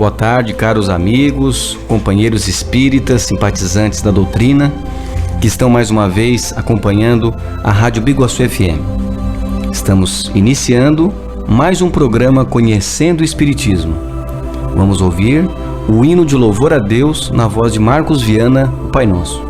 Boa tarde, caros amigos, companheiros espíritas, simpatizantes da doutrina, que estão mais uma vez acompanhando a Rádio Biguaçu FM. Estamos iniciando mais um programa Conhecendo o Espiritismo. Vamos ouvir o hino de louvor a Deus na voz de Marcos Viana, o Pai Nosso.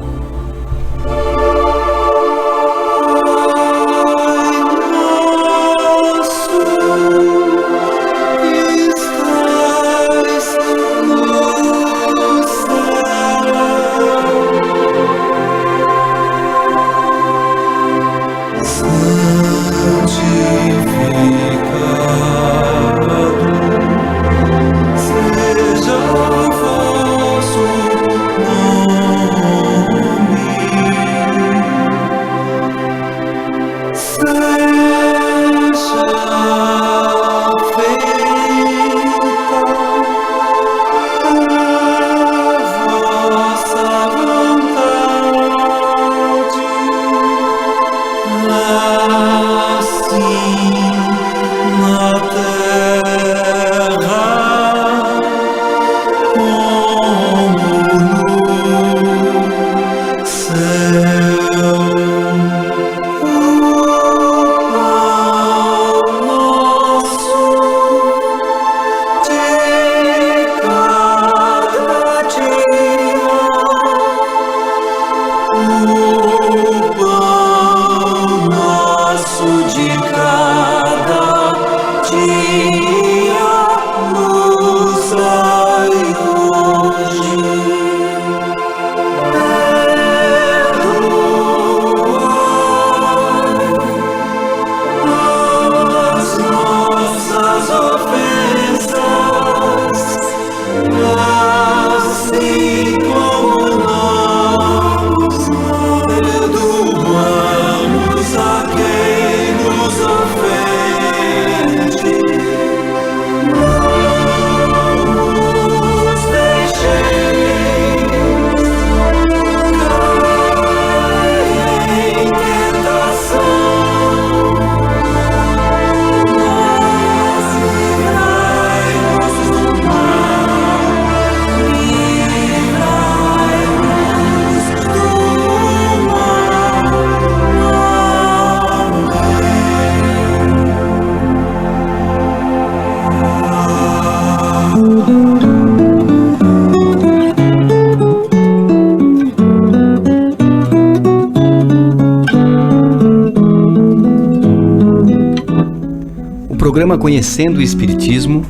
O programa Conhecendo o Espiritismo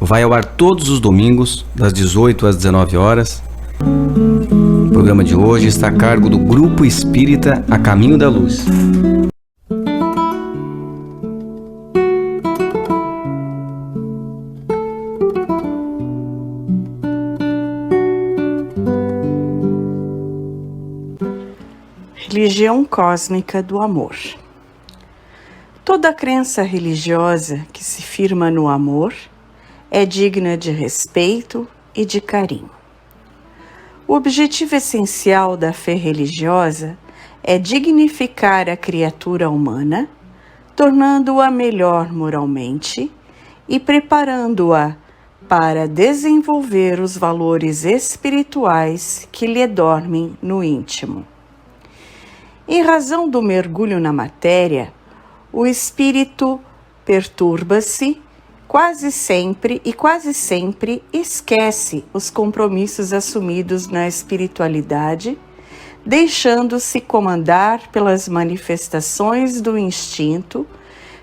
vai ao ar todos os domingos, das 18 às 19 horas. O programa de hoje está a cargo do Grupo Espírita A Caminho da Luz. Religião religião cósmica do amor. Toda crença religiosa que se firma no amor é digna de respeito e de carinho. O objetivo essencial da fé religiosa é dignificar a criatura humana, tornando-a melhor moralmente e preparando-a para desenvolver os valores espirituais que lhe dormem no íntimo. Em razão do mergulho na matéria, o espírito perturba-se quase sempre esquece os compromissos assumidos na espiritualidade, deixando-se comandar pelas manifestações do instinto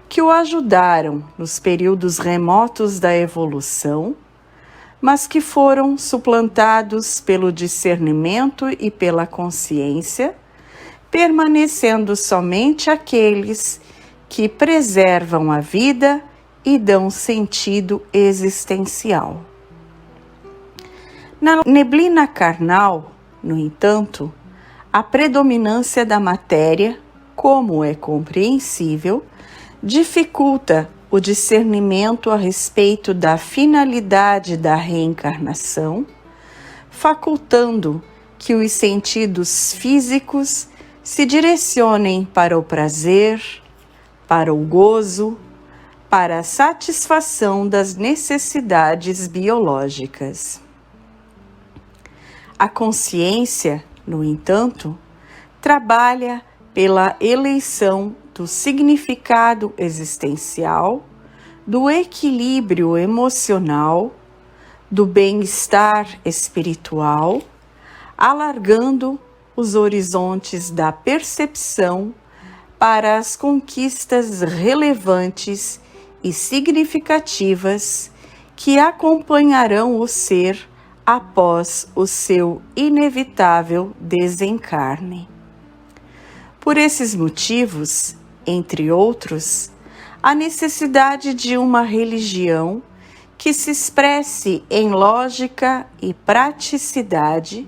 que o ajudaram nos períodos remotos da evolução, mas que foram suplantados pelo discernimento e pela consciência, permanecendo somente aqueles que preservam a vida e dão sentido existencial. Na neblina carnal, no entanto, a predominância da matéria, como é compreensível, dificulta o discernimento a respeito da finalidade da reencarnação, facultando que os sentidos físicos se direcionem para o prazer, para o gozo, para a satisfação das necessidades biológicas. A consciência, no entanto, trabalha pela eleição do significado existencial, do equilíbrio emocional, do bem-estar espiritual, alargando os horizontes da percepção para as conquistas relevantes e significativas que acompanharão o ser após o seu inevitável desencarne. Por esses motivos, entre outros, a necessidade de uma religião que se expresse em lógica e praticidade,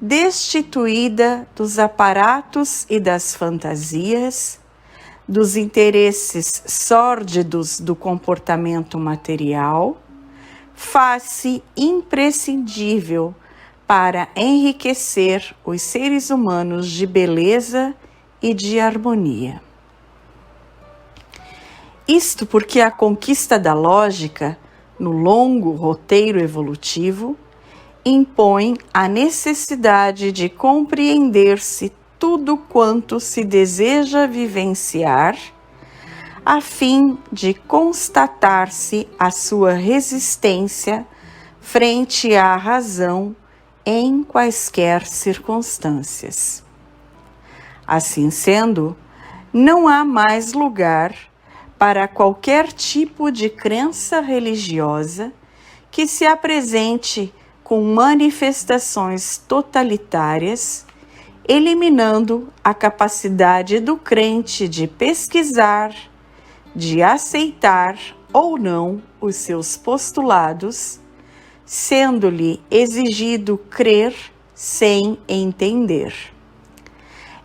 destituída dos aparatos e das fantasias, dos interesses sórdidos do comportamento material, faz-se imprescindível para enriquecer os seres humanos de beleza e de harmonia. Isto porque a conquista da lógica, no longo roteiro evolutivo, impõe a necessidade de compreender-se tudo quanto se deseja vivenciar, a fim de constatar-se a sua resistência frente à razão em quaisquer circunstâncias. Assim sendo, não há mais lugar para qualquer tipo de crença religiosa que se apresente com manifestações totalitárias, eliminando a capacidade do crente de pesquisar, de aceitar ou não os seus postulados, sendo-lhe exigido crer sem entender.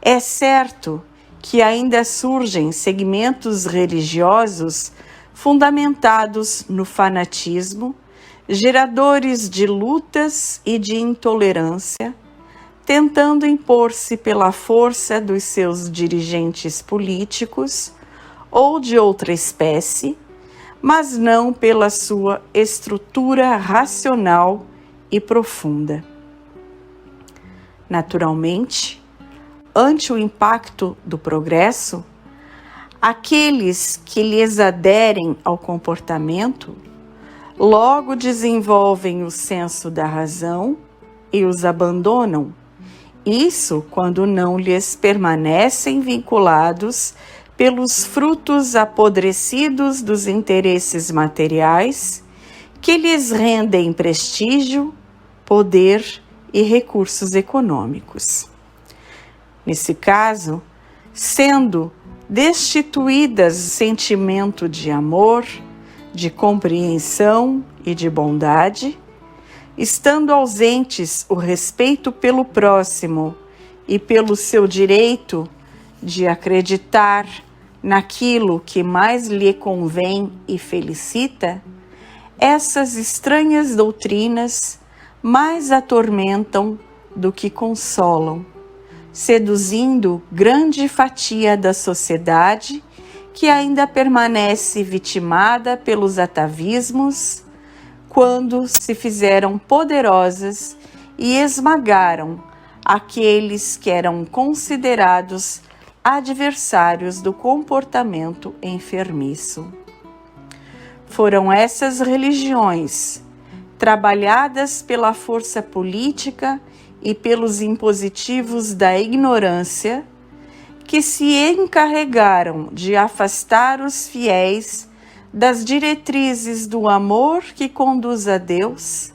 É certo que ainda surgem segmentos religiosos fundamentados no fanatismo, geradores de lutas e de intolerância, tentando impor-se pela força dos seus dirigentes políticos ou de outra espécie, mas não pela sua estrutura racional e profunda. Naturalmente, ante o impacto do progresso, aqueles que lhes aderem ao comportamento logo desenvolvem o senso da razão e os abandonam, isso quando não lhes permanecem vinculados pelos frutos apodrecidos dos interesses materiais que lhes rendem prestígio, poder e recursos econômicos. Nesse caso, sendo destituídas do sentimento de amor, de compreensão e de bondade, estando ausentes o respeito pelo próximo e pelo seu direito de acreditar naquilo que mais lhe convém e felicita, essas estranhas doutrinas mais atormentam do que consolam, seduzindo grande fatia da sociedade que ainda permanece vitimada pelos atavismos, quando se fizeram poderosas e esmagaram aqueles que eram considerados adversários do comportamento enfermiço. Foram essas religiões, trabalhadas pela força política e pelos impositivos da ignorância, que se encarregaram de afastar os fiéis das diretrizes do amor que conduz a Deus,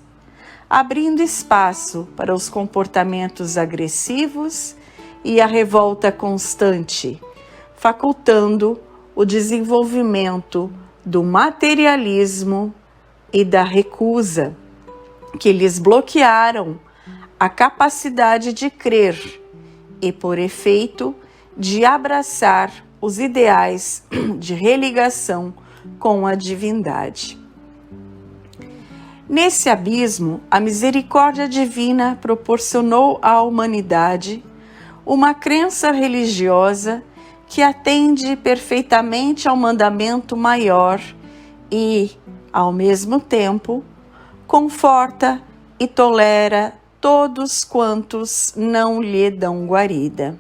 abrindo espaço para os comportamentos agressivos e a revolta constante, facultando o desenvolvimento do materialismo e da recusa, que lhes bloquearam a capacidade de crer e, por efeito, de abraçar os ideais de religação com a divindade. Nesse abismo, a misericórdia divina proporcionou à humanidade uma crença religiosa que atende perfeitamente ao mandamento maior e, ao mesmo tempo, conforta e tolera todos quantos não lhe dão guarida.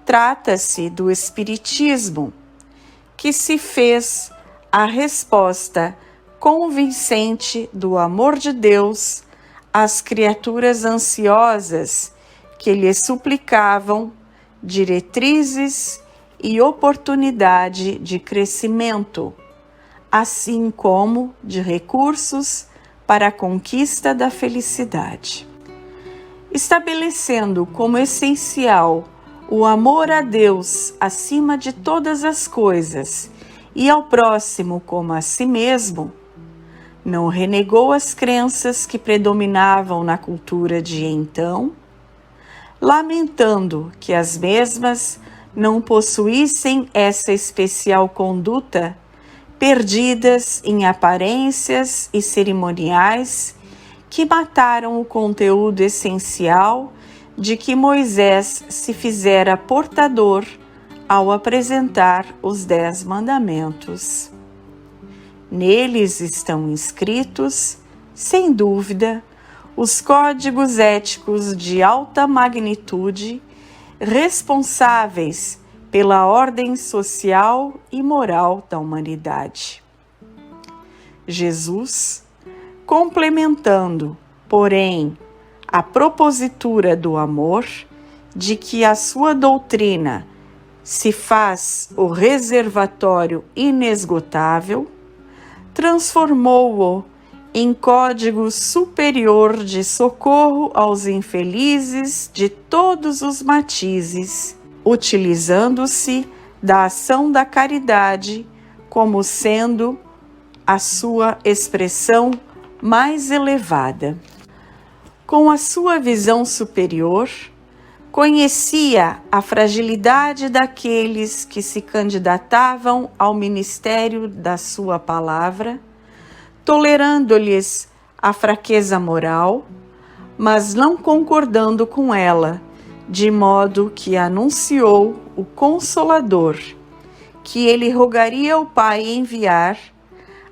Trata-se do Espiritismo, que se fez a resposta convincente do amor de Deus às criaturas ansiosas que lhe suplicavam diretrizes e oportunidade de crescimento, assim como de recursos para a conquista da felicidade. Estabelecendo como essencial o amor a Deus acima de todas as coisas e ao próximo como a si mesmo, não renegou as crenças que predominavam na cultura de então, lamentando que as mesmas não possuíssem essa especial conduta, perdidas em aparências e cerimoniais que mataram o conteúdo essencial de que Moisés se fizera portador ao apresentar os 10 mandamentos. Neles estão inscritos, sem dúvida, os códigos éticos de alta magnitude, responsáveis pela ordem social e moral da humanidade. Jesus, complementando, porém, a propositura do amor, de que a sua doutrina se faz o reservatório inesgotável, transformou-o em código superior de socorro aos infelizes de todos os matizes, utilizando-se da ação da caridade como sendo a sua expressão mais elevada. Com a sua visão superior, conhecia a fragilidade daqueles que se candidatavam ao ministério da sua palavra, tolerando-lhes a fraqueza moral, mas não concordando com ela, de modo que anunciou o Consolador, que ele rogaria ao Pai enviar,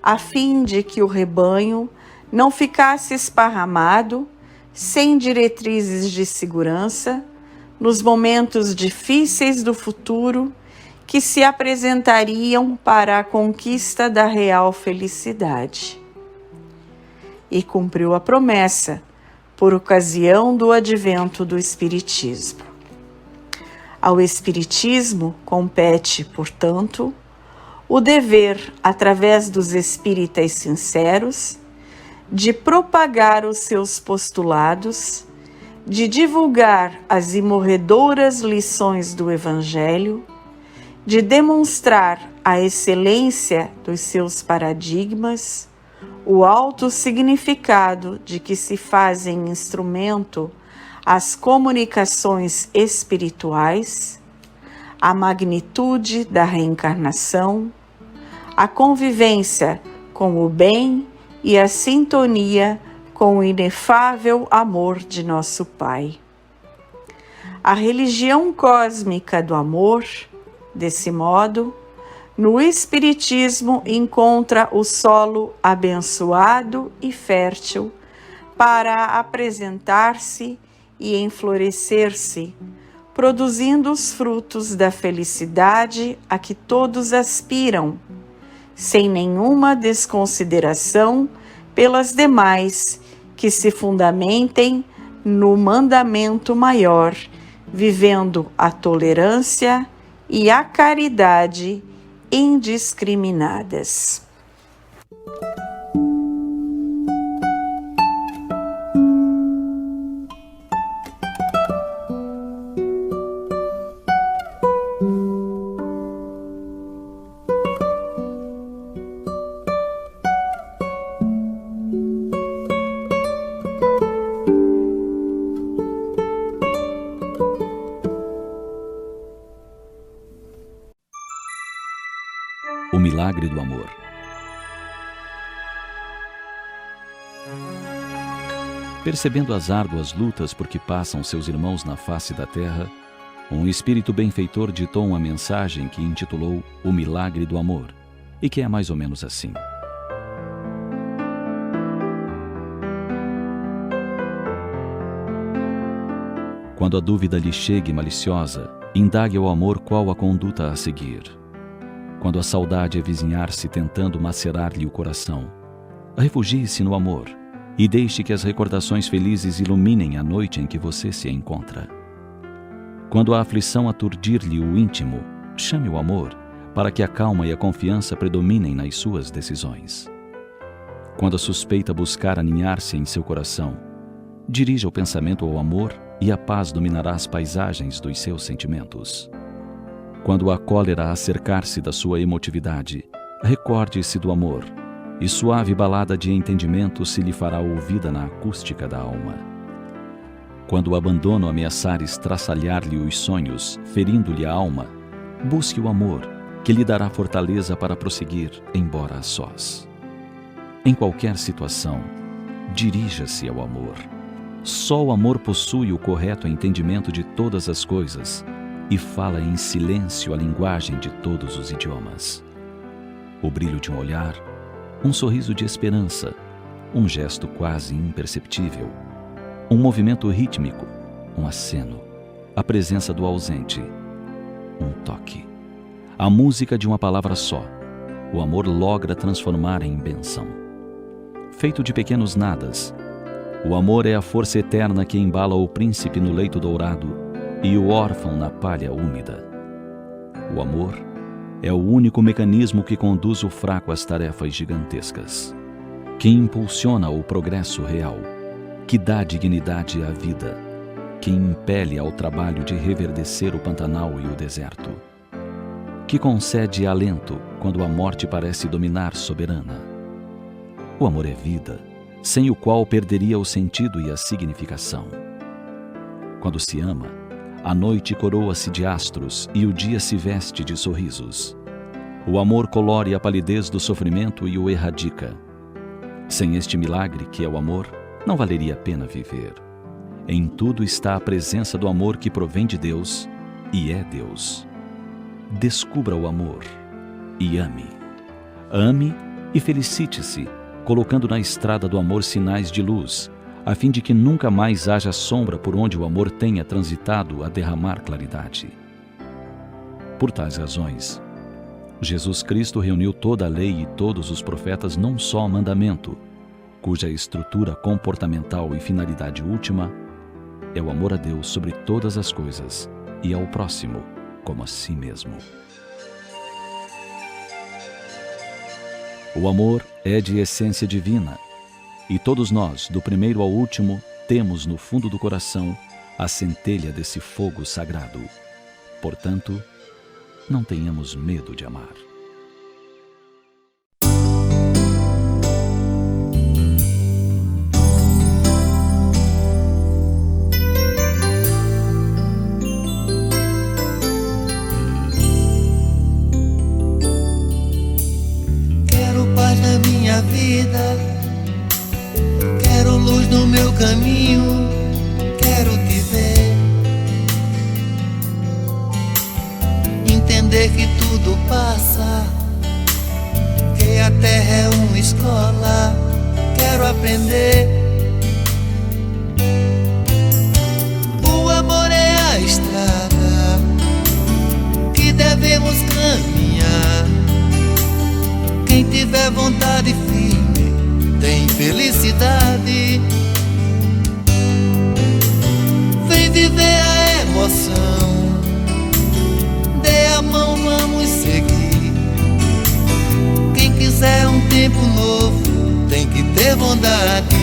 a fim de que o rebanho não ficasse esparramado, sem diretrizes de segurança, nos momentos difíceis do futuro que se apresentariam para a conquista da real felicidade. E cumpriu a promessa por ocasião do advento do Espiritismo. Ao Espiritismo compete, portanto, o dever, através dos espíritas sinceros, de propagar os seus postulados, de divulgar as imorredoras lições do Evangelho, de demonstrar a excelência dos seus paradigmas, o alto significado de que se fazem instrumento as comunicações espirituais, a magnitude da reencarnação, a convivência com o bem e a sintonia com o inefável amor de nosso Pai. A religião cósmica do amor, desse modo, no Espiritismo encontra o solo abençoado e fértil para apresentar-se e enflorescer-se, produzindo os frutos da felicidade a que todos aspiram, sem nenhuma desconsideração pelas demais que se fundamentem no mandamento maior, vivendo a tolerância e a caridade indiscriminadas. O milagre do amor. Percebendo as árduas lutas por que passam seus irmãos na face da terra, um espírito benfeitor ditou uma mensagem que intitulou O Milagre do Amor, e que é mais ou menos assim. Quando a dúvida lhe chegue maliciosa, indague ao amor qual a conduta a seguir. Quando a saudade avizinhar-se tentando macerar-lhe o coração, refugie-se no amor e deixe que as recordações felizes iluminem a noite em que você se encontra. Quando a aflição aturdir-lhe o íntimo, chame o amor para que a calma e a confiança predominem nas suas decisões. Quando a suspeita buscar aninhar-se em seu coração, dirija o pensamento ao amor e a paz dominará as paisagens dos seus sentimentos. Quando a cólera acercar-se da sua emotividade, recorde-se do amor, e suave balada de entendimento se lhe fará ouvida na acústica da alma. Quando o abandono ameaçar estraçalhar-lhe os sonhos, ferindo-lhe a alma, busque o amor, que lhe dará fortaleza para prosseguir, embora a sós. Em qualquer situação, dirija-se ao amor. Só o amor possui o correto entendimento de todas as coisas, e fala em silêncio a linguagem de todos os idiomas. O brilho de um olhar, um sorriso de esperança, um gesto quase imperceptível, um movimento rítmico, um aceno, a presença do ausente, um toque. A música de uma palavra só, o amor logra transformar em bênção. Feito de pequenos nadas, o amor é a força eterna que embala o príncipe no leito dourado e o órfão na palha úmida. O amor é o único mecanismo que conduz o fraco às tarefas gigantescas, que impulsiona o progresso real, que dá dignidade à vida, que impele ao trabalho de reverdecer o Pantanal e o deserto, que concede alento quando a morte parece dominar soberana. O amor é vida, sem o qual perderia o sentido e a significação. Quando se ama, a noite coroa-se de astros e o dia se veste de sorrisos. O amor colore a palidez do sofrimento e o erradica. Sem este milagre que é o amor, não valeria a pena viver. Em tudo está a presença do amor que provém de Deus e é Deus. Descubra o amor e ame. Ame e felicite-se, colocando na estrada do amor sinais de luz, a fim de que nunca mais haja sombra por onde o amor tenha transitado a derramar claridade. Por tais razões, Jesus Cristo reuniu toda a lei e todos os profetas num só mandamento, cuja estrutura comportamental e finalidade última é o amor a Deus sobre todas as coisas e ao próximo como a si mesmo. O amor é de essência divina, e todos nós, do primeiro ao último, temos no fundo do coração a centelha desse fogo sagrado. Portanto, não tenhamos medo de amar. minha vida. Quero luz no meu caminho, quero te ver. Entender que tudo passa, que a terra é uma escola, quero aprender. O amor é a estrada que devemos caminhar. Quem tiver vontade firme tem felicidade. Vem viver a emoção, dê a mão, vamos seguir. Quem quiser um tempo novo tem que ter bondade.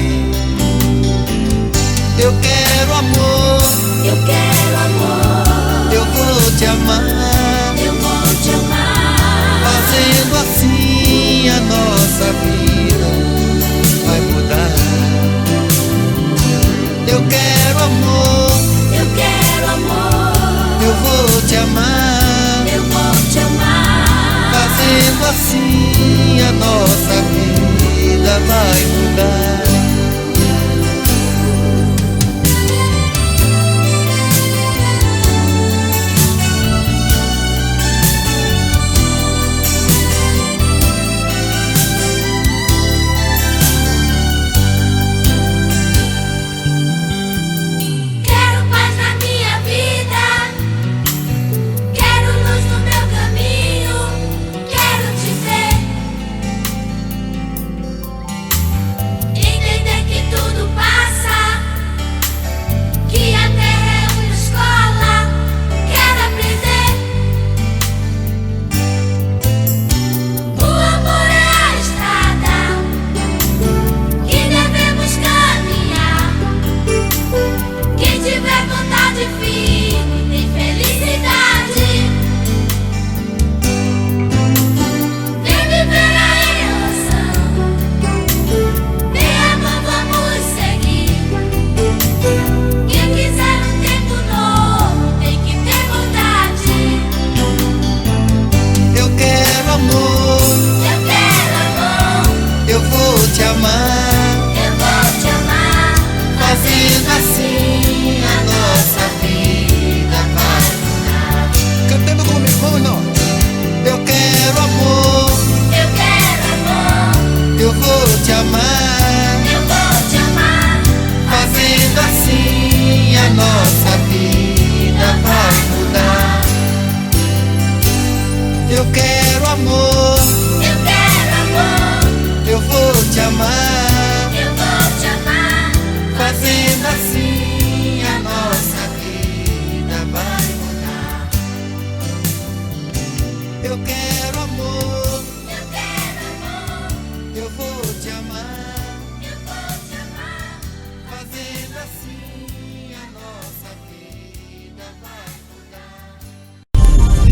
Eu quero amor, eu quero amor, eu vou te amar, eu vou te amar. fazendo assim a nossa vida vai mudar. Eu quero amor, eu vou te amar, eu vou te amar. fazendo assim a nossa vida vai mudar.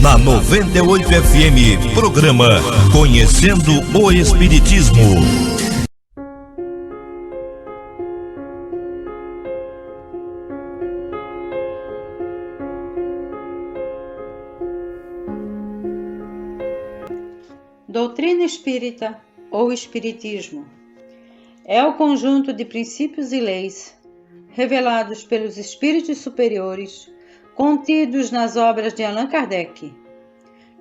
Na 98 FM, programa Conhecendo o Espiritismo. Doutrina espírita ou espiritismo é o conjunto de princípios e leis revelados pelos espíritos superiores contidos nas obras de Allan Kardec,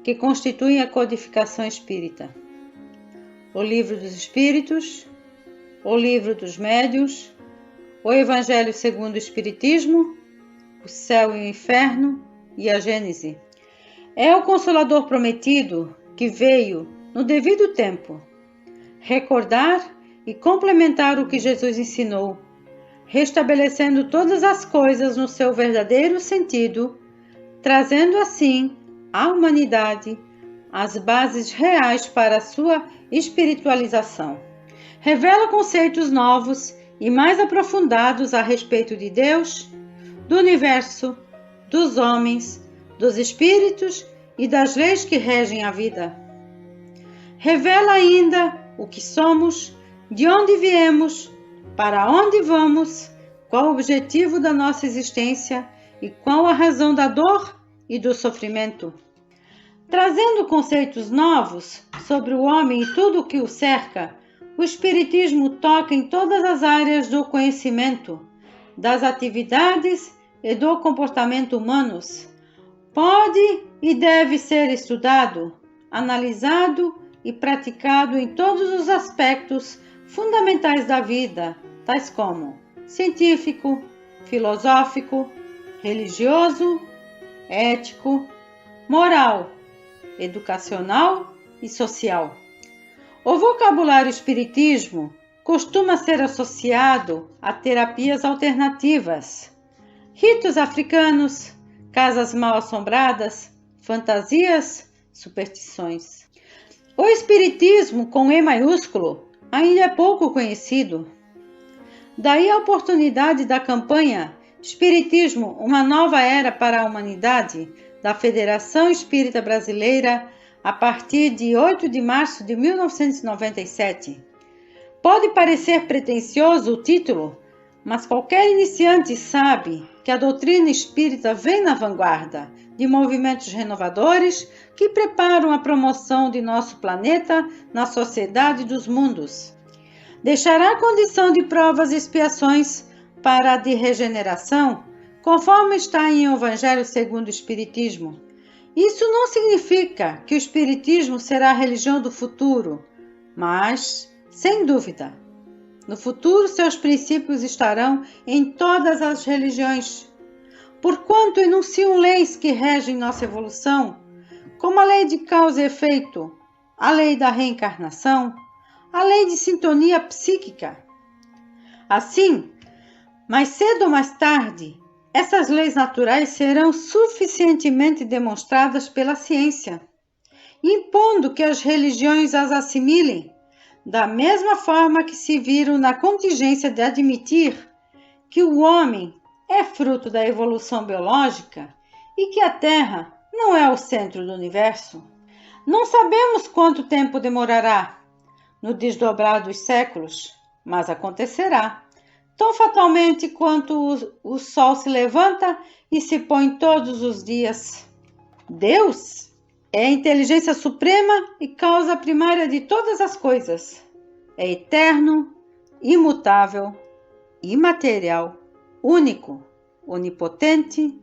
que constituem a codificação espírita. O Livro dos Espíritos, o Livro dos Médiuns, o Evangelho segundo o Espiritismo, o Céu e o Inferno e a Gênese. É o Consolador prometido que veio, no devido tempo, recordar e complementar o que Jesus ensinou, restabelecendo todas as coisas no seu verdadeiro sentido, trazendo assim à humanidade as bases reais para a sua espiritualização. Revela conceitos novos e mais aprofundados a respeito de Deus, do universo, dos homens, dos espíritos e das leis que regem a vida. Revela ainda o que somos, de onde viemos, para onde vamos, qual o objetivo da nossa existência e qual a razão da dor e do sofrimento. Trazendo conceitos novos sobre o homem e tudo o que o cerca, o Espiritismo toca em todas as áreas do conhecimento, das atividades e do comportamento humanos. Pode e deve ser estudado, analisado e praticado em todos os aspectos fundamentais da vida, tais como científico, filosófico, religioso, ético, moral, educacional e social. O vocabulário espiritismo costuma ser associado a terapias alternativas, ritos africanos, casas mal assombradas, fantasias, superstições. O espiritismo com E maiúsculo ainda é pouco conhecido. Daí a oportunidade da campanha Espiritismo, uma nova era para a humanidade, da Federação Espírita Brasileira, a partir de 8 de março de 1997. Pode parecer pretensioso o título, mas qualquer iniciante sabe que a doutrina espírita vem na vanguarda de movimentos renovadores que preparam a promoção de nosso planeta na sociedade dos mundos. Deixará a condição de provas e expiações para a de regeneração, conforme está em Evangelho segundo o Espiritismo. Isso não significa que o Espiritismo será a religião do futuro, mas, sem dúvida, no futuro seus princípios estarão em todas as religiões, porquanto enunciam leis que regem nossa evolução, como a lei de causa e efeito, a lei da reencarnação, a lei de sintonia psíquica. Assim, mais cedo ou mais tarde, essas leis naturais serão suficientemente demonstradas pela ciência, impondo que as religiões as assimilem, da mesma forma que se viram na contingência de admitir que o homem é fruto da evolução biológica e que a Terra não é o centro do universo. Não sabemos quanto tempo demorará no desdobrar dos séculos, mas acontecerá, tão fatalmente quanto o sol se levanta e se põe todos os dias. Deus é a inteligência suprema e causa primária de todas as coisas. É eterno, imutável, imaterial, único, onipotente,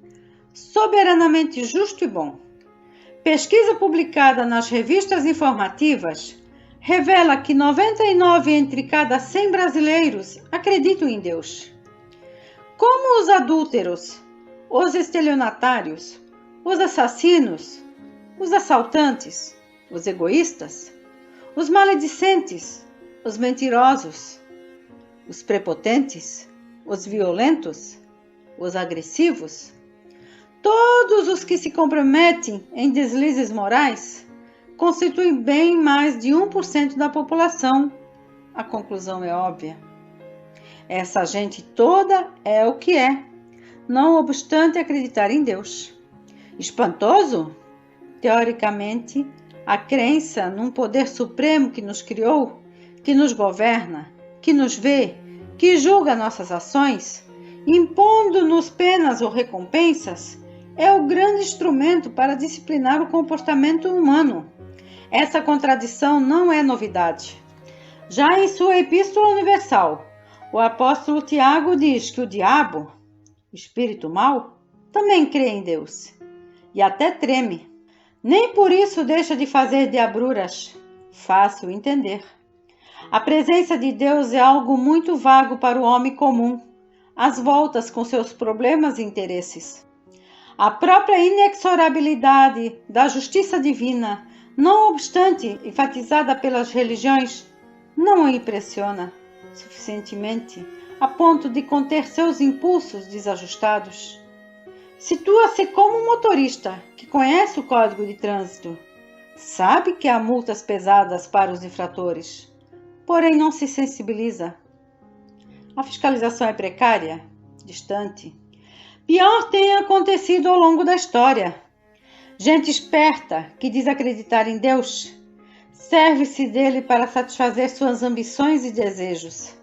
soberanamente justo e bom. Pesquisa publicada nas revistas informativas revela que 99 entre cada 100 brasileiros acreditam em Deus. Como os adúlteros, os estelionatários, os assassinos, os assaltantes, os egoístas, os maledicentes, os mentirosos, os prepotentes, os violentos, os agressivos, todos os que se comprometem em deslizes morais, constituem bem mais de 1% da população. A conclusão é óbvia. Essa gente toda é o que é, não obstante acreditar em Deus. Espantoso? Teoricamente, a crença num poder supremo que nos criou, que nos governa, que nos vê, que julga nossas ações, impondo-nos penas ou recompensas, é o grande instrumento para disciplinar o comportamento humano. Essa contradição não é novidade. Já em sua Epístola Universal, o apóstolo Tiago diz que o diabo, o espírito mau, também crê em Deus e até treme. Nem por isso deixa de fazer diabruras. Fácil entender. A presença de Deus é algo muito vago para o homem comum, às voltas com seus problemas e interesses. A própria inexorabilidade da justiça divina, não obstante enfatizada pelas religiões, não o impressiona suficientemente a ponto de conter seus impulsos desajustados. Situa-se como um motorista que conhece o Código de Trânsito, sabe que há multas pesadas para os infratores, porém não se sensibiliza. A fiscalização é precária, distante. Pior tem acontecido ao longo da história. Gente esperta que diz acreditar em Deus, serve-se dele para satisfazer suas ambições e desejos.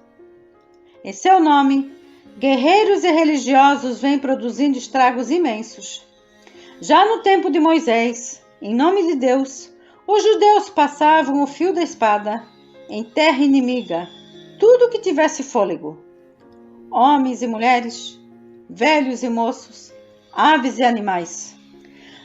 Em seu nome, guerreiros e religiosos vêm produzindo estragos imensos. Já no tempo de Moisés, em nome de Deus, os judeus passavam o fio da espada em terra inimiga tudo que tivesse fôlego, homens e mulheres, velhos e moços, aves e animais.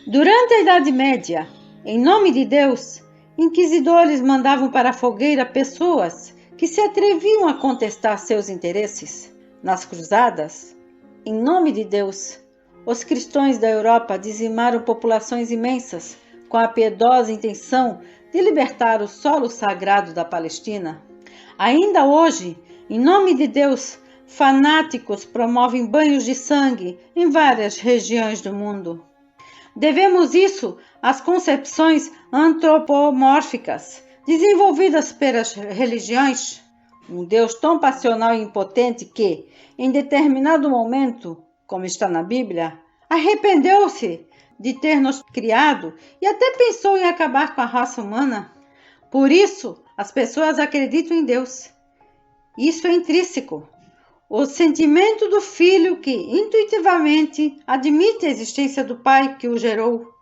Durante a Idade Média, em nome de Deus, inquisidores mandavam para a fogueira pessoas que se atreviam a contestar seus interesses. Nas cruzadas, em nome de Deus, os cristãos da Europa dizimaram populações imensas com a piedosa intenção de libertar o solo sagrado da Palestina. Ainda hoje, em nome de Deus, fanáticos promovem banhos de sangue em várias regiões do mundo. Devemos isso às concepções antropomórficas desenvolvidas pelas religiões. Um Deus tão passional e impotente que, em determinado momento, como está na Bíblia, arrependeu-se de ter nos criado e até pensou em acabar com a raça humana. Por isso, as pessoas acreditam em Deus. Isso é intrínseco. O sentimento do filho que intuitivamente admite a existência do pai que o gerou,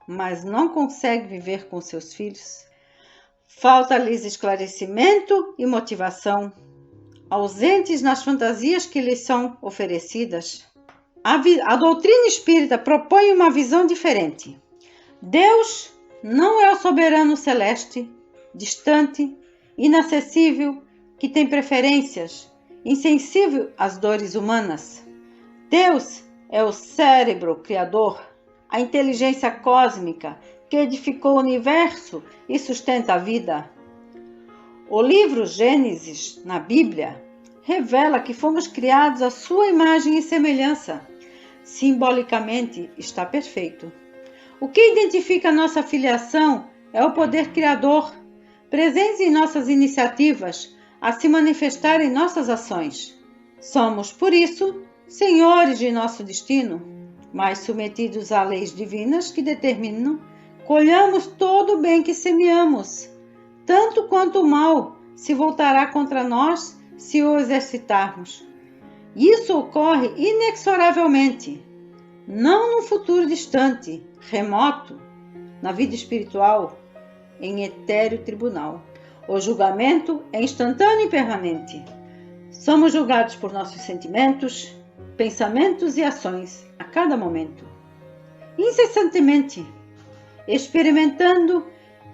mas não consegue viver com seus filhos. Falta-lhes esclarecimento e motivação, ausentes nas fantasias que lhes são oferecidas. A doutrina espírita propõe uma visão diferente. Deus não é o soberano celeste, distante, inacessível, que tem preferências, insensível às dores humanas. Deus é o cérebro criador, a inteligência cósmica que edificou o universo e sustenta a vida. O livro Gênesis, na Bíblia, revela que fomos criados à sua imagem e semelhança. Simbolicamente está perfeito. O que identifica nossa filiação é o poder criador, presente em nossas iniciativas, a se manifestar em nossas ações. Somos, por isso, senhores de nosso destino, mas submetidos a leis divinas que determinam, colhamos todo o bem que semeamos, tanto quanto o mal se voltará contra nós se o exercitarmos. Isso ocorre inexoravelmente, não num futuro distante, remoto, na vida espiritual, em etéreo tribunal. O julgamento é instantâneo e permanente. Somos julgados por nossos sentimentos, pensamentos e ações a cada momento, incessantemente, experimentando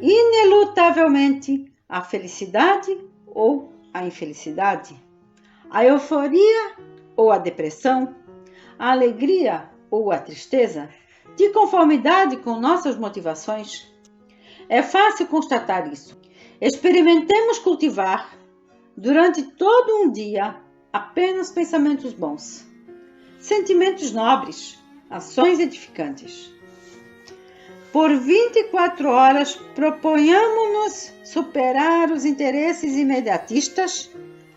inelutavelmente a felicidade ou a infelicidade, a euforia ou a depressão, a alegria ou a tristeza, de conformidade com nossas motivações. É fácil constatar isso. Experimentemos cultivar, durante todo um dia, apenas pensamentos bons, sentimentos nobres, ações edificantes. Por 24 horas, proponhamos-nos superar os interesses imediatistas,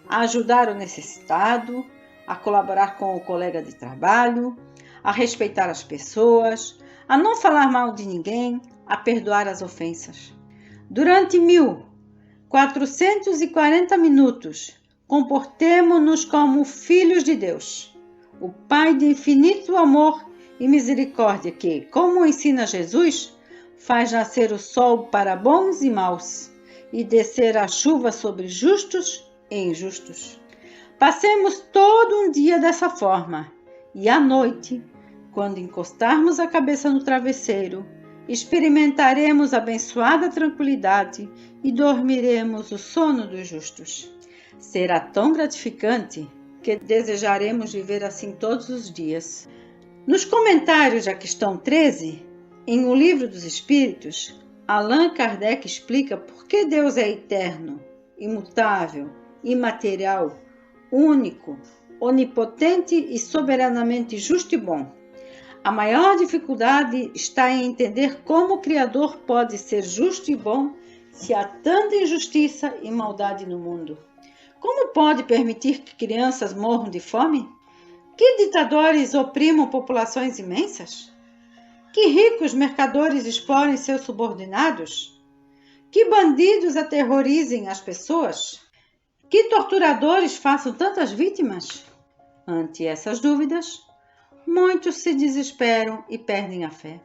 a ajudar o necessitado, a colaborar com o colega de trabalho, a respeitar as pessoas, a não falar mal de ninguém, a perdoar as ofensas. Durante 1440 minutos, comportemo-nos como filhos de Deus, o Pai de infinito amor e misericórdia que, como ensina Jesus, faz nascer o sol para bons e maus e descer a chuva sobre justos e injustos. Passemos todo um dia dessa forma e à noite, quando encostarmos a cabeça no travesseiro, experimentaremos abençoada tranquilidade e dormiremos o sono dos justos. Será tão gratificante que desejaremos viver assim todos os dias. Nos comentários da questão 13, em O Livro dos Espíritos, Allan Kardec explica por que Deus é eterno, imutável, imaterial, único, onipotente e soberanamente justo e bom. A maior dificuldade está em entender como o Criador pode ser justo e bom se há tanta injustiça e maldade no mundo. Como pode permitir que crianças morram de fome? Que ditadores oprimam populações imensas? Que ricos mercadores explorem seus subordinados? Que bandidos aterrorizem as pessoas? Que torturadores façam tantas vítimas? Ante essas dúvidas, muitos se desesperam e perdem a fé,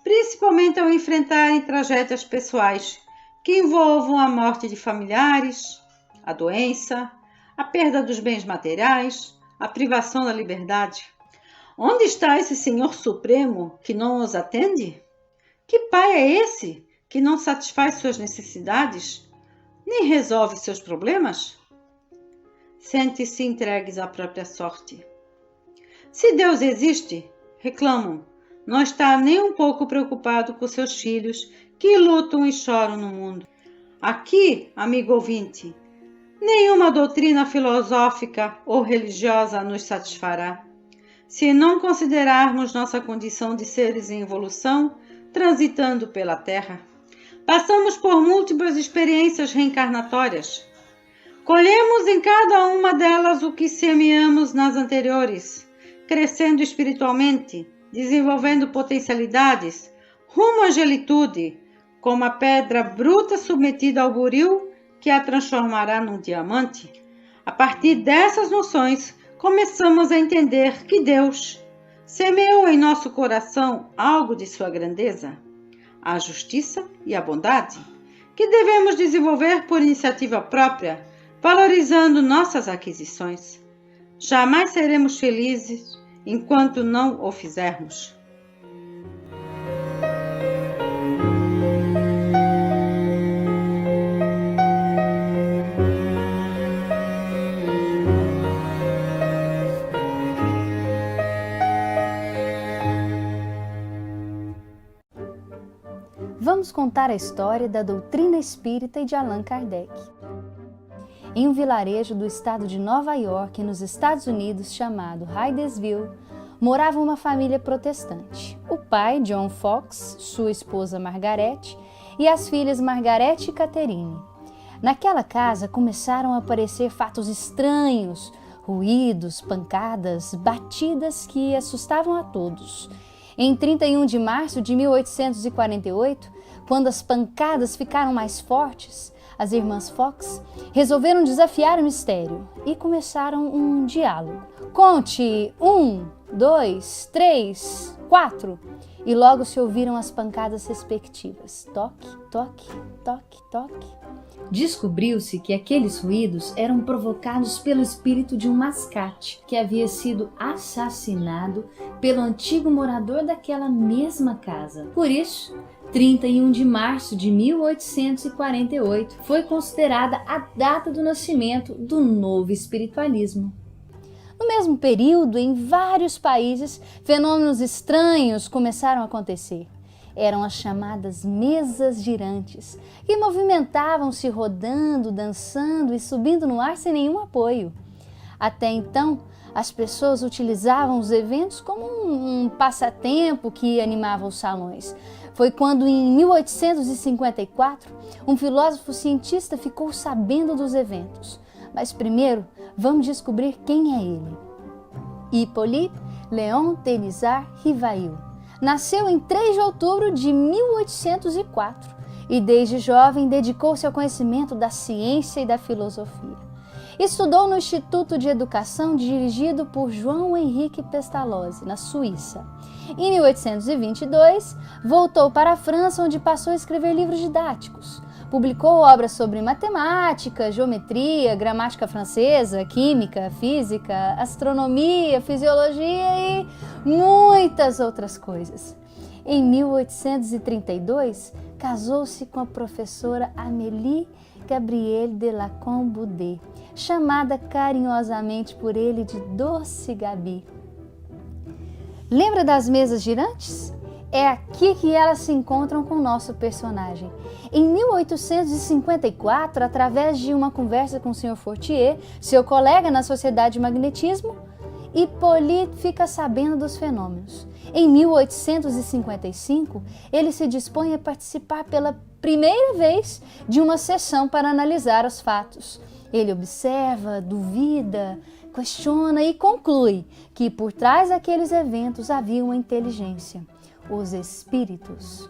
principalmente ao enfrentarem tragédias pessoais que envolvam a morte de familiares, a doença, a perda dos bens materiais, a privação da liberdade. Onde está esse Senhor Supremo que não os atende? Que Pai é esse que não satisfaz suas necessidades, nem resolve seus problemas? Sente-se entregues à própria sorte. Se Deus existe, reclamam, não está nem um pouco preocupado com seus filhos que lutam e choram no mundo. Aqui, amigo ouvinte, nenhuma doutrina filosófica ou religiosa nos satisfará, se não considerarmos nossa condição de seres em evolução, transitando pela Terra. Passamos por múltiplas experiências reencarnatórias. Colhemos em cada uma delas o que semeamos nas anteriores, crescendo espiritualmente, desenvolvendo potencialidades, rumo à angelitude, como a pedra bruta submetida ao buril que a transformará num diamante. A partir dessas noções, começamos a entender que Deus semeou em nosso coração algo de sua grandeza, a justiça e a bondade, que devemos desenvolver por iniciativa própria, valorizando nossas aquisições. Jamais seremos felizes enquanto não o fizermos. Vamos contar a história da doutrina espírita e de Allan Kardec. Em um vilarejo do estado de Nova York, nos Estados Unidos, chamado Hydesville, morava uma família protestante. O pai, John Fox, sua esposa Margaret e as filhas Margaret e Catherine. Naquela casa começaram a aparecer fatos estranhos, ruídos, pancadas, batidas que assustavam a todos. Em 31 de março de 1848, quando as pancadas ficaram mais fortes, as irmãs Fox resolveram desafiar o mistério e começaram um diálogo. Conte 1, 2, 3, 4 e logo se ouviram as pancadas respectivas. Toque, toque, toque, toque. Descobriu-se que aqueles ruídos eram provocados pelo espírito de um mascate que havia sido assassinado pelo antigo morador daquela mesma casa. Por isso, 31 de março de 1848 foi considerada a data do nascimento do novo espiritualismo. No mesmo período, em vários países, fenômenos estranhos começaram a acontecer. Eram as chamadas mesas girantes, que movimentavam-se rodando, dançando e subindo no ar sem nenhum apoio. Até então, as pessoas utilizavam os eventos como um passatempo que animava os salões. Foi quando, em 1854, um filósofo cientista ficou sabendo dos eventos. Mas primeiro, vamos descobrir quem é ele. Hippolyte Léon Denisard Rivail. Nasceu em 3 de outubro de 1804 e desde jovem dedicou-se ao conhecimento da ciência e da filosofia. Estudou no Instituto de Educação dirigido por João Henrique Pestalozzi, na Suíça. Em 1822, voltou para a França, onde passou a escrever livros didáticos. Publicou obras sobre matemática, geometria, gramática francesa, química, física, astronomia, fisiologia e muitas outras coisas. Em 1832, casou-se com a professora Amélie Gabrielle de Lacombe-Boudet, chamada carinhosamente por ele de Doce Gabi. Lembra das mesas girantes? É aqui que elas se encontram com o nosso personagem. Em 1854, através de uma conversa com o Sr. Fortier, seu colega na Sociedade de Magnetismo, Hippolyte fica sabendo dos fenômenos. Em 1855, ele se dispõe a participar pela primeira vez de uma sessão para analisar os fatos. Ele observa, duvida, questiona e conclui que por trás daqueles eventos havia uma inteligência, os espíritos.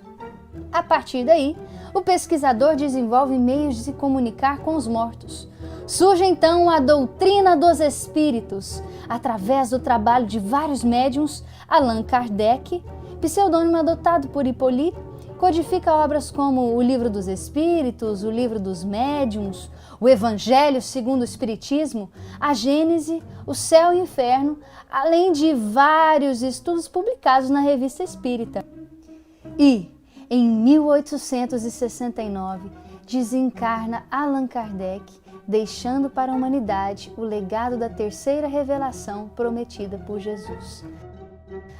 A partir daí, o pesquisador desenvolve meios de se comunicar com os mortos. Surge então a doutrina dos espíritos, através do trabalho de vários médiuns, Allan Kardec, pseudônimo adotado por Hippolyte, Codifica obras como o Livro dos Espíritos, o Livro dos Médiuns, o Evangelho segundo o Espiritismo, a Gênese, o Céu e o Inferno, além de vários estudos publicados na Revista Espírita. E, em 1869, desencarna Allan Kardec, deixando para a humanidade o legado da terceira revelação prometida por Jesus,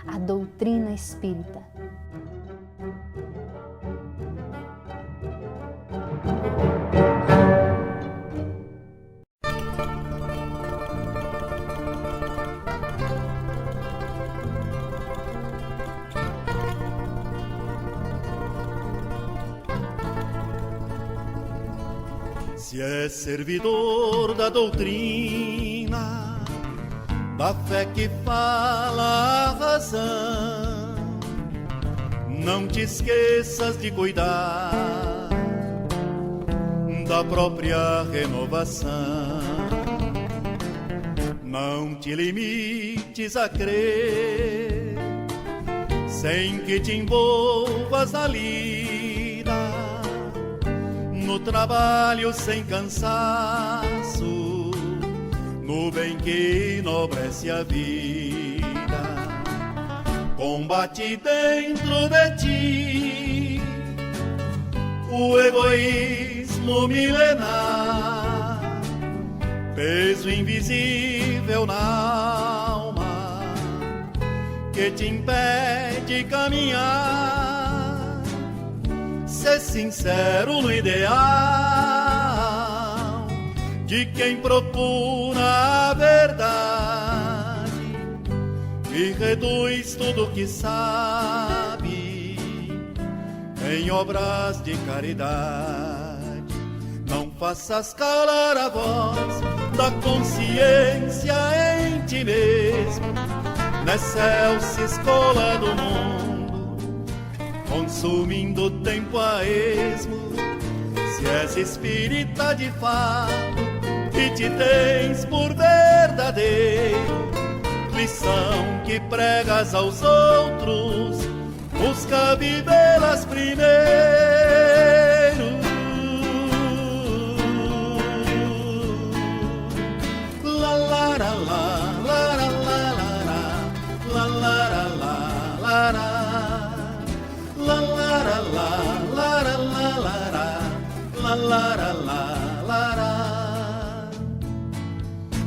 a doutrina espírita. Se é servidor da doutrina, da fé que fala a razão, não te esqueças de cuidar da própria renovação. Não te limites a crer, sem que te envolvas na lida, no trabalho sem cansaço, no bem que enobrece a vida. Combate dentro de ti o egoísmo milenar, peso invisível na alma que te impede caminhar. Ser sincero no ideal de quem procura a verdade e reduz tudo que sabe em obras de caridade. Não faças calar a voz da consciência em ti mesmo, nessa escola do mundo, consumindo tempo a esmo. Se és espírita de fato e te tens por verdadeiro, lição que pregas aos outros, busca vivê-las primeiro. La la la la la la la la la la la la la.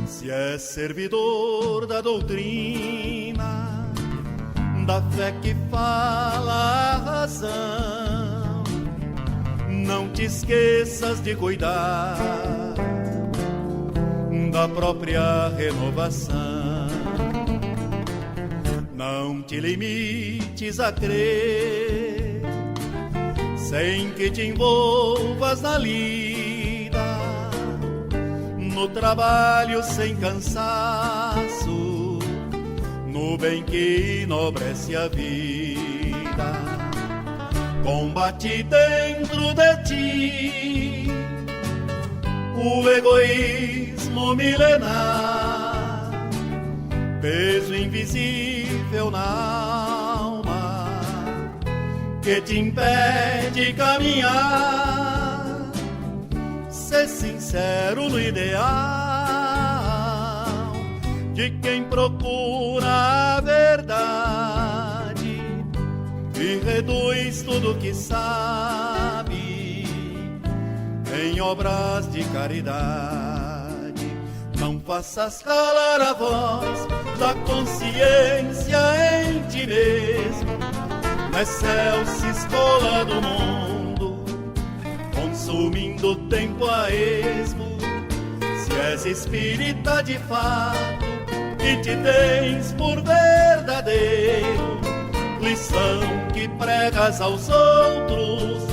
Se é servidor da doutrina, da fé que fala a razão, não te esqueças de cuidar da própria renovação. Não te limites a crer, sem que te envolvas na lida, no trabalho sem cansaço, no bem que enobrece a vida. Combate dentro de ti o egoísmo milenar, peso invisível na alma que te impede caminhar. Ser sincero no ideal de quem procura a verdade e reduz tudo que sabe em obras de caridade. Não faças calar a voz da consciência em ti mesmo, nessa escola do mundo, consumindo tempo a esmo. Se és espírita de fato e te tens por verdadeiro, lição que pregas aos outros,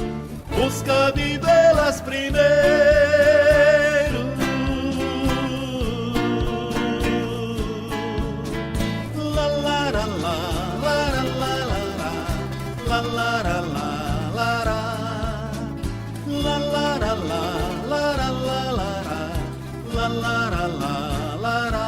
busca vivê-las primeiro. La la la la la la la la la la la la. La la la la la la la la la la la la.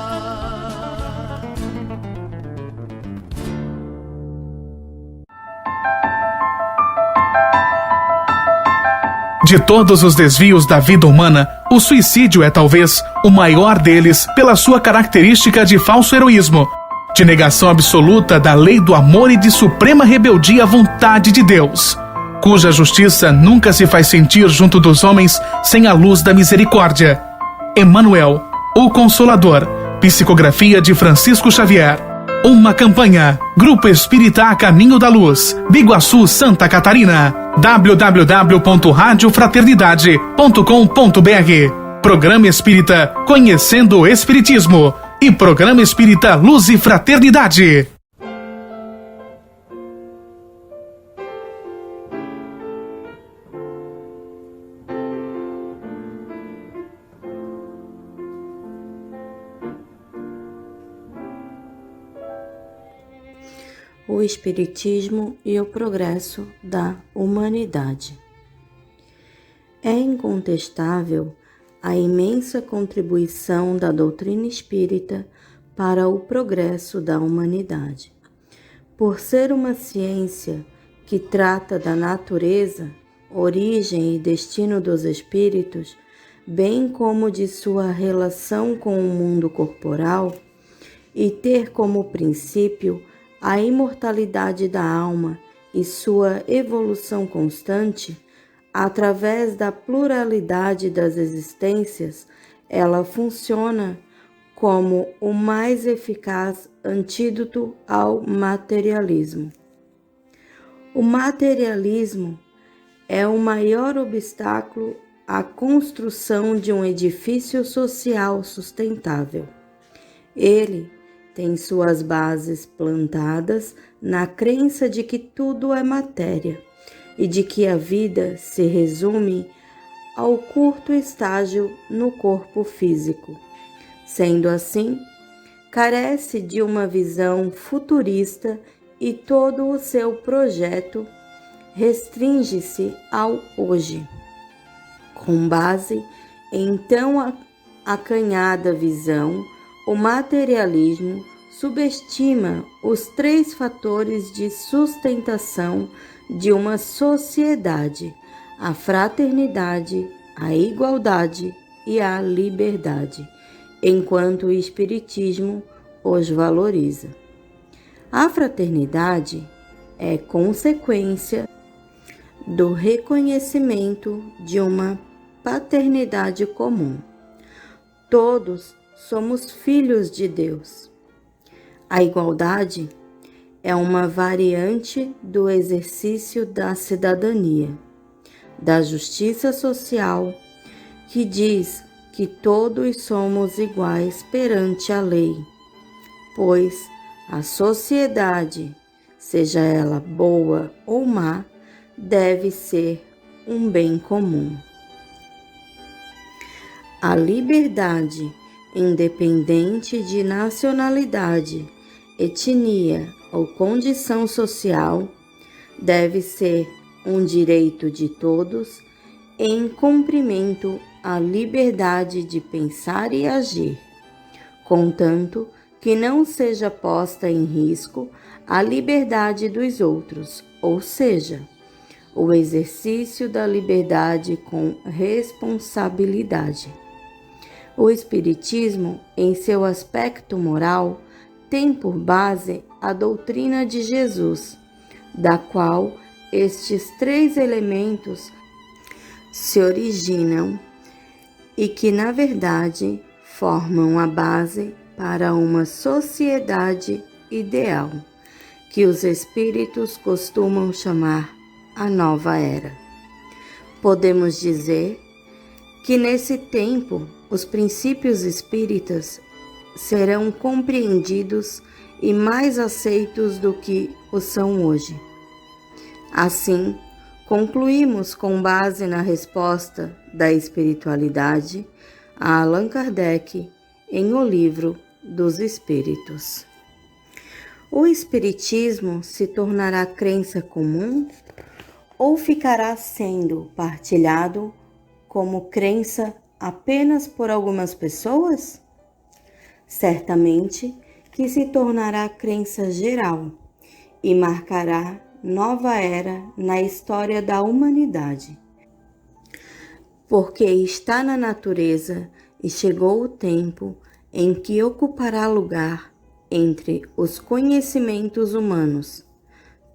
De todos os desvios da vida humana, o suicídio é talvez o maior deles pela sua característica de falso heroísmo, de negação absoluta da lei do amor e de suprema rebeldia à vontade de Deus, cuja justiça nunca se faz sentir junto dos homens sem a luz da misericórdia. Emmanuel, o Consolador, psicografia de Francisco Xavier. Uma campanha. Grupo Espírita A Caminho da Luz, Biguaçu, Santa Catarina. www.radiofraternidade.com.br. Programa Espírita Conhecendo o Espiritismo e Programa Espírita Luz e Fraternidade. O Espiritismo e o progresso da humanidade. É incontestável a imensa contribuição da doutrina espírita para o progresso da humanidade. Por ser uma ciência que trata da natureza, origem e destino dos espíritos, bem como de sua relação com o mundo corporal, e ter como princípio a imortalidade da alma e sua evolução constante, através da pluralidade das existências, ela funciona como o mais eficaz antídoto ao materialismo. O materialismo é o maior obstáculo à construção de um edifício social sustentável. Ele tem suas bases plantadas na crença de que tudo é matéria e de que a vida se resume ao curto estágio no corpo físico. Sendo assim, carece de uma visão futurista e todo o seu projeto restringe-se ao hoje. Com base em tão acanhada visão, o materialismo subestima os 3 fatores de sustentação de uma sociedade: a fraternidade, a igualdade e a liberdade, enquanto o Espiritismo os valoriza. A fraternidade é consequência do reconhecimento de uma paternidade comum. Todos somos filhos de Deus. A igualdade é uma variante do exercício da cidadania, da justiça social, que diz que todos somos iguais perante a lei, pois a sociedade, seja ela boa ou má, deve ser um bem comum. A liberdade, independente de nacionalidade, etnia ou condição social, deve ser um direito de todos em cumprimento à liberdade de pensar e agir, contanto que não seja posta em risco a liberdade dos outros, ou seja, o exercício da liberdade com responsabilidade. O Espiritismo, em seu aspecto moral, tem por base a doutrina de Jesus, da qual estes 3 elementos se originam e que, na verdade, formam a base para uma sociedade ideal, que os espíritos costumam chamar a nova era. Podemos dizer que nesse tempo os princípios espíritas serão compreendidos e mais aceitos do que o são hoje. Assim, concluímos com base na resposta da espiritualidade a Allan Kardec em O Livro dos Espíritos. O Espiritismo se tornará crença comum ou ficará sendo partilhado como crença apenas por algumas pessoas? Certamente que se tornará crença geral e marcará nova era na história da humanidade. porque está na natureza e chegou o tempo em que ocupará lugar entre os conhecimentos humanos.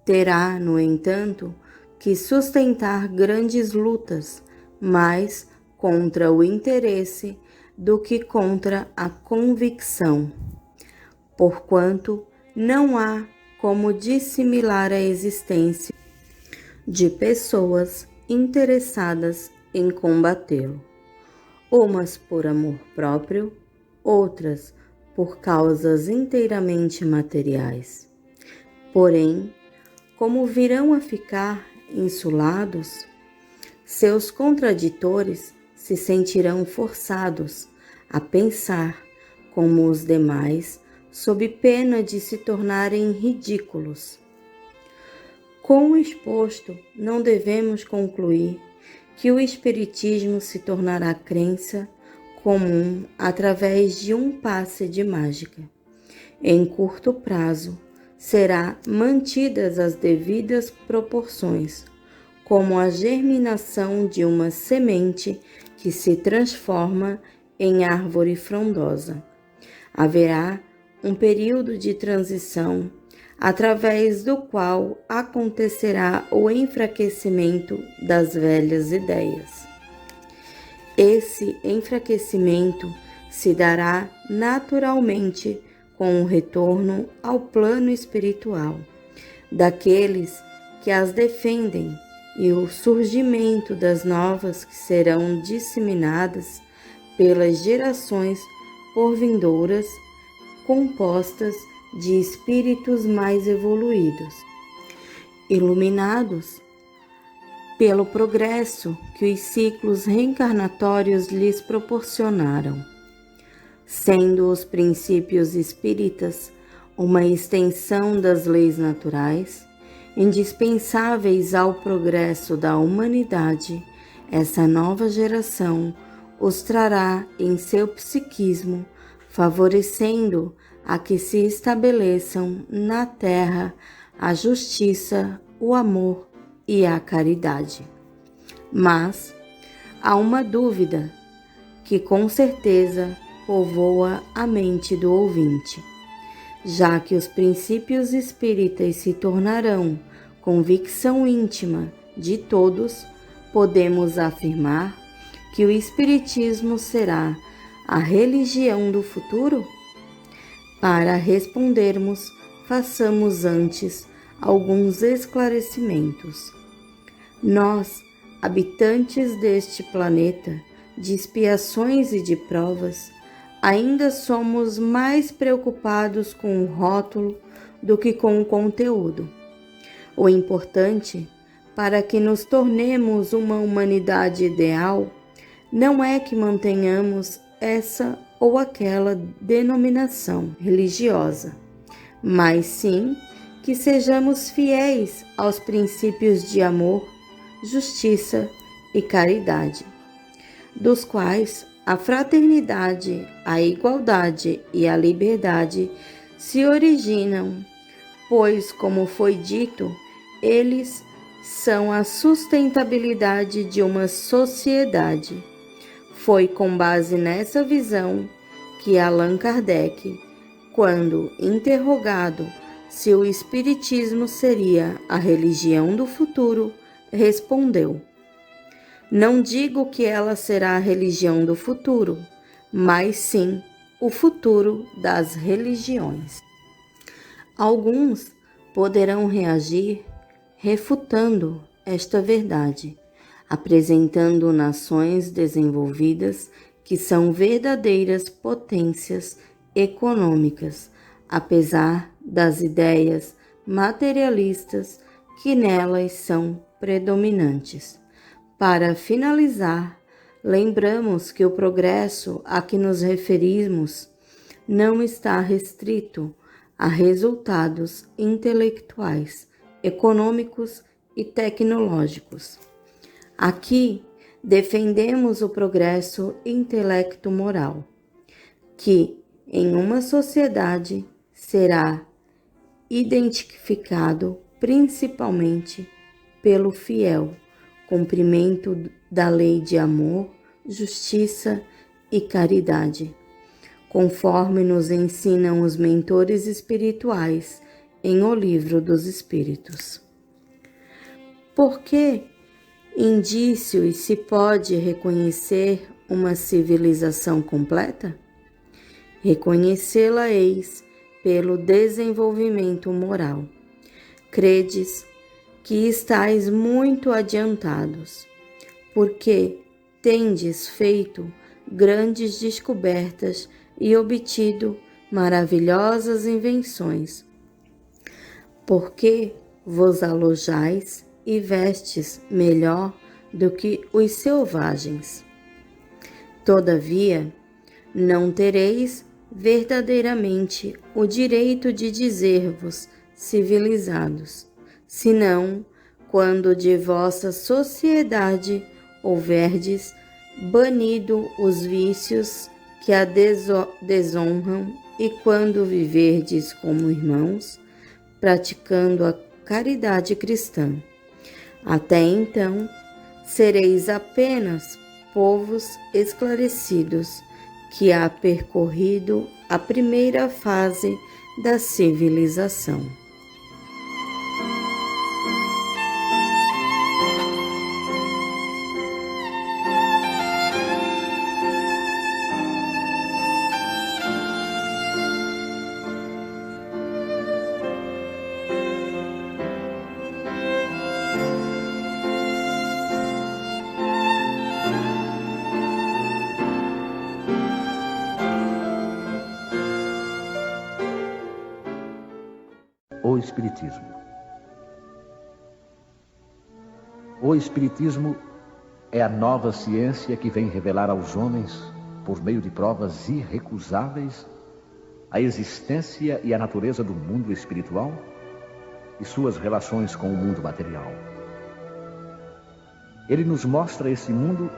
Terá, no entanto, que sustentar grandes lutas, mais contra o interesse do que contra a convicção, porquanto não há como dissimilar a existência de pessoas interessadas em combatê-lo, umas por amor próprio, outras por causas inteiramente materiais. Porém, como virão a ficar insulados, seus contraditores se sentirão forçados a pensar como os demais, sob pena de se tornarem ridículos. Com o exposto, não devemos concluir que o Espiritismo se tornará crença comum através de um passe de mágica. Em curto prazo, será mantidas as devidas proporções, como a germinação de uma semente que se transforma em árvore frondosa. Haverá um período de transição, através do qual acontecerá o enfraquecimento das velhas ideias. Esse enfraquecimento se dará naturalmente com o retorno ao plano espiritual daqueles que as defendem e o surgimento das novas que serão disseminadas pelas gerações porvindouras, compostas de espíritos mais evoluídos, iluminados pelo progresso que os ciclos reencarnatórios lhes proporcionaram, sendo os princípios espíritas uma extensão das leis naturais, indispensáveis ao progresso da humanidade. Essa nova geração os trará em seu psiquismo, favorecendo a que se estabeleçam na terra a justiça, o amor e a caridade. Mas há uma dúvida que com certeza povoa a mente do ouvinte. Já que os princípios espíritas se tornarão convicção íntima de todos, podemos afirmar que o Espiritismo será a religião do futuro? Para respondermos, façamos antes alguns esclarecimentos. Nós, habitantes deste planeta, de expiações e de provas, ainda somos mais preocupados com o rótulo do que com o conteúdo. O importante, para que nos tornemos uma humanidade ideal, não é que mantenhamos essa ou aquela denominação religiosa, mas sim que sejamos fiéis aos princípios de amor, justiça e caridade, dos quais a fraternidade, a igualdade e a liberdade se originam, pois, como foi dito, eles são a sustentabilidade de uma sociedade. Foi com base nessa visão que Allan Kardec, quando interrogado se o Espiritismo seria a religião do futuro, respondeu: não digo que ela será a religião do futuro, mas sim o futuro das religiões. Alguns poderão reagir refutando esta verdade, apresentando nações desenvolvidas que são verdadeiras potências econômicas, apesar das ideias materialistas que nelas são predominantes. Para finalizar, lembramos que o progresso a que nos referimos não está restrito a resultados intelectuais, econômicos e tecnológicos. Aqui defendemos o progresso intelecto-moral, que em uma sociedade será identificado principalmente pelo fiel, cumprimento da lei de amor, justiça e caridade, conforme nos ensinam os mentores espirituais em O Livro dos Espíritos. Por que indícios se pode reconhecer uma civilização completa? Reconhecê-la-eis pelo desenvolvimento moral. Credes que estáis muito adiantados, porque tendes feito grandes descobertas e obtido maravilhosas invenções, porque vos alojais e vestes melhor do que os selvagens. Todavia, não tereis verdadeiramente o direito de dizer-vos civilizados, senão quando de vossa sociedade houverdes banido os vícios que a desonram e quando viverdes como irmãos, praticando a caridade cristã. Até então, sereis apenas povos esclarecidos que há percorrido a primeira fase da civilização. O Espiritismo. O Espiritismo é a nova ciência que vem revelar aos homens, por meio de provas irrecusáveis, a existência e a natureza do mundo espiritual e suas relações com o mundo material. Ele nos mostra esse mundo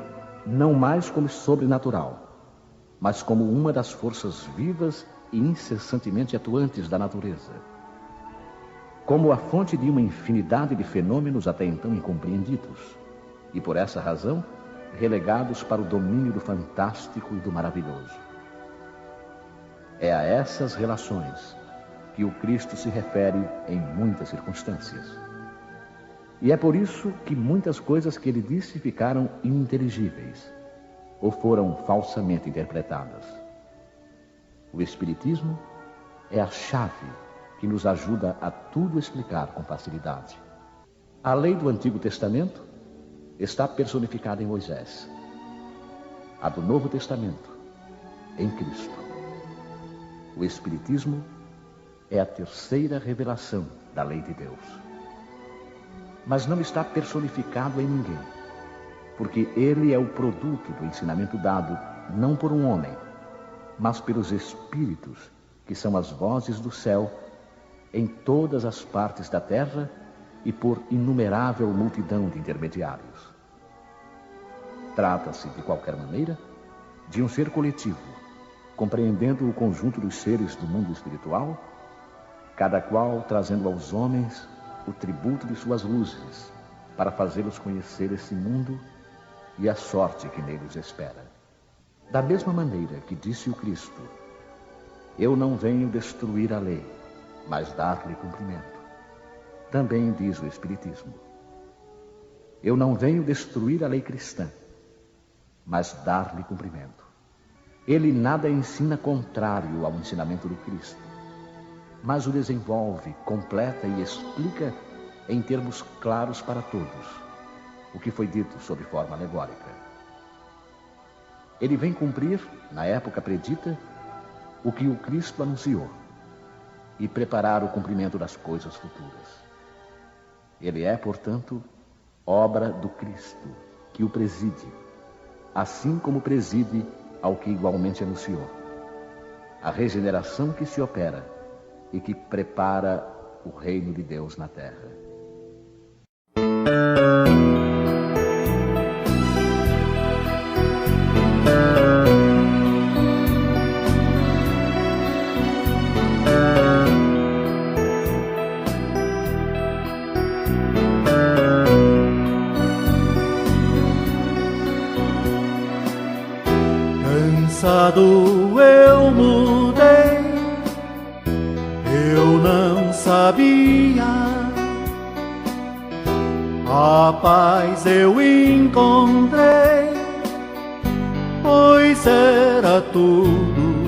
não mais como sobrenatural, mas como uma das forças vivas e incessantemente atuantes da natureza, como a fonte de uma infinidade de fenômenos até então incompreendidos, e por essa razão, relegados para o domínio do fantástico e do maravilhoso. É a essas relações que o Cristo se refere em muitas circunstâncias. E é por isso que muitas coisas que ele disse ficaram ininteligíveis, ou foram falsamente interpretadas. O Espiritismo é a chave que nos ajuda a tudo explicar com facilidade. A lei do Antigo Testamento está personificada em Moisés. A do Novo Testamento, em Cristo. O Espiritismo é a terceira revelação da lei de Deus. Mas não está personificado em ninguém, porque ele é o produto do ensinamento dado não por um homem, mas pelos Espíritos, que são as vozes do céu em todas as partes da terra e por inumerável multidão de intermediários. Trata-se, de qualquer maneira, de um ser coletivo, compreendendo o conjunto dos seres do mundo espiritual, cada qual trazendo aos homens o tributo de suas luzes, para fazê-los conhecer esse mundo e a sorte que neles espera. Da mesma maneira que disse o Cristo: eu não venho destruir a lei, mas dar-lhe cumprimento. Também diz o Espiritismo: eu não venho destruir a lei cristã, mas dar-lhe cumprimento. Ele nada ensina contrário ao ensinamento do Cristo, mas o desenvolve, completa e explica em termos claros para todos, o que foi dito sob forma alegórica. Ele vem cumprir, na época predita, o que o Cristo anunciou, e preparar o cumprimento das coisas futuras. Ele é, portanto, obra do Cristo, que o preside, assim como preside ao que igualmente anunciou, a regeneração que se opera e que prepara o reino de Deus na terra. passado eu mudei, eu não sabia. A paz eu encontrei, pois era tudo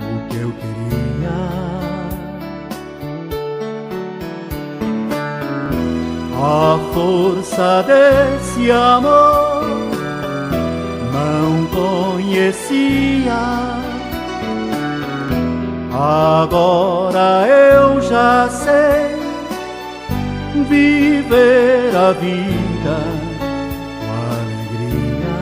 o que eu queria. A força desse amor não conhecia, agora eu já sei viver a vida com alegria.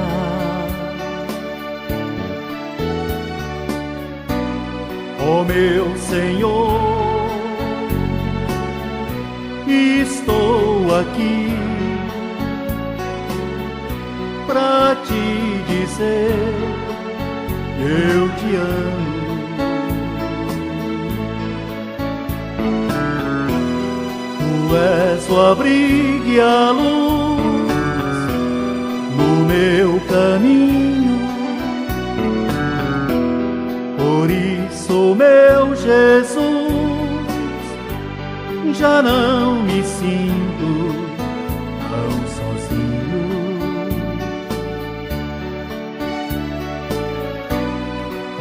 Ó meu Senhor, estou aqui pra te dizer que eu te amo. Tu és o abrigo e a luz no meu caminho, por isso, meu Jesus, já não me sinto tão sozinho.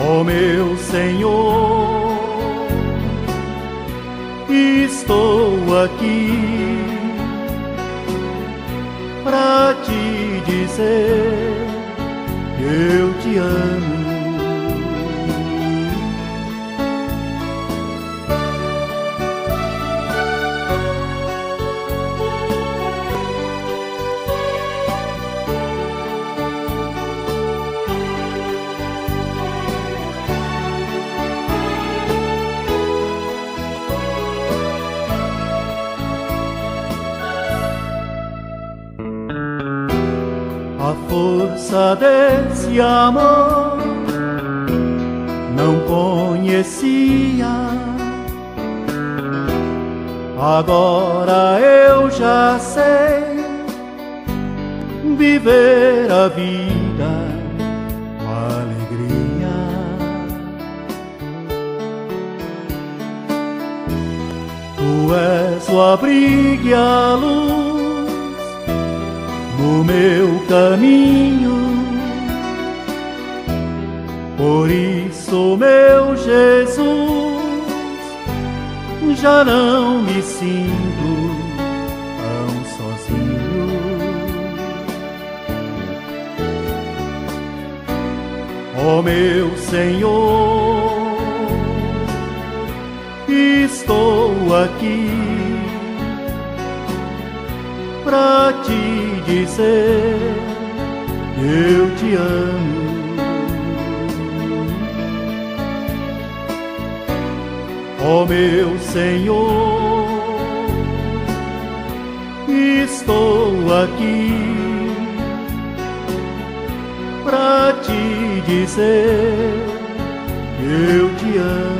Ó meu Senhor, estou aqui pra te dizer que eu te amo. A força desse amor não conhecia, agora eu já sei viver a vida com alegria. Tu és o abrigo e a luz no meu caminho, por isso, meu Jesus, já não me sinto tão sozinho. Ó meu Senhor, estou aqui pra te dizer que eu te amo. Ó meu Senhor, estou aqui pra te dizer que eu te amo.